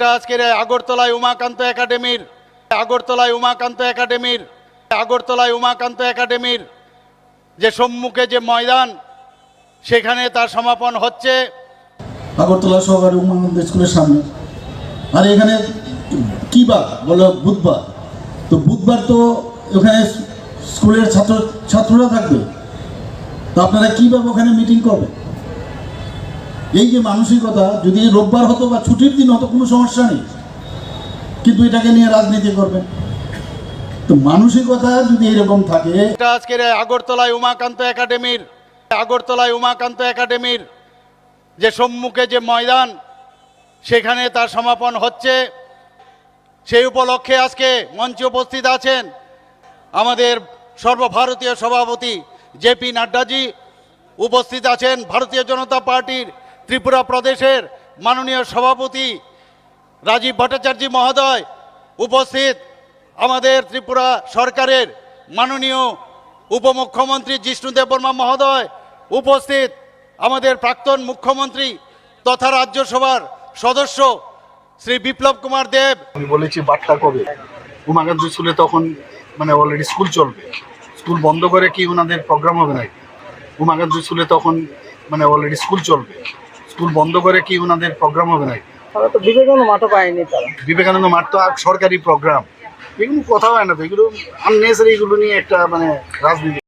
আজকের আগরতলায় উমাকান্ত একাডেমির যে সম্মুখে যে ময়দান, সেখানে তার সমাপন হচ্ছে আগরতলা সহকারী উমাকান্ত স্কুলের সামনে। আর এখানে কি বার বলো? বুধবার। তো বুধবার তো ওখানে স্কুলের ছাত্ররা থাকবে, তো আপনারা কীভাবে ওখানে মিটিং করবে? এই যে মানসিকতা, যদি রোববার হতো বা ছুটির দিন হতো কোনো সমস্যা নেই, কিন্তু এটাকে নিয়ে রাজনীতি করবেন। তো মানসিকতা যদি এরকম থাকে। আজকের আগরতলায় উমাকান্ত একাডেমির যে সম্মুখে যে ময়দান, সেখানে তার সমাপন হচ্ছে। সেই উপলক্ষে আজকে মঞ্চে উপস্থিত আছেন আমাদের সর্বভারতীয় সভাপতি জেপি নাড্ডাজি, উপস্থিত আছেন ভারতীয় জনতা পার্টির ত্রিপুরা প্রদেশের মাননীয় সভাপতি রাজীব ভট্টাচার্য মহোদয়, উপস্থিত আমাদের ত্রিপুরা সরকারের মাননীয় উপমুখ্যমন্ত্রী জিষ্ণু দেববর্মা মহোদয়, উপস্থিত আমাদের প্রাক্তন মুখ্যমন্ত্রী তথা রাজ্যসভার সদস্য শ্রী বিপ্লব কুমার দেব। আমি বলেছি বার্তা কবে উমাকান্ত স্কুলে তখন অলরেডি স্কুল চলবে, স্কুল বন্ধ করে কি ওনাদের প্রোগ্রাম হবে নাকি? উমাকান্ত স্কুলে তখন অলরেডি স্কুল চলবে, স্কুল বন্ধ করে কি ওনাদের প্রোগ্রাম হবে নাকি? তারা তো বিবেকানন্দ মাঠও পায়নি। বিবেকানন্দ মাঠ তো সরকারি প্রোগ্রাম, এগুলো কথা হয় না তো, এগুলো আননেসারি, এগুলো নিয়ে একটা রাজনীতি।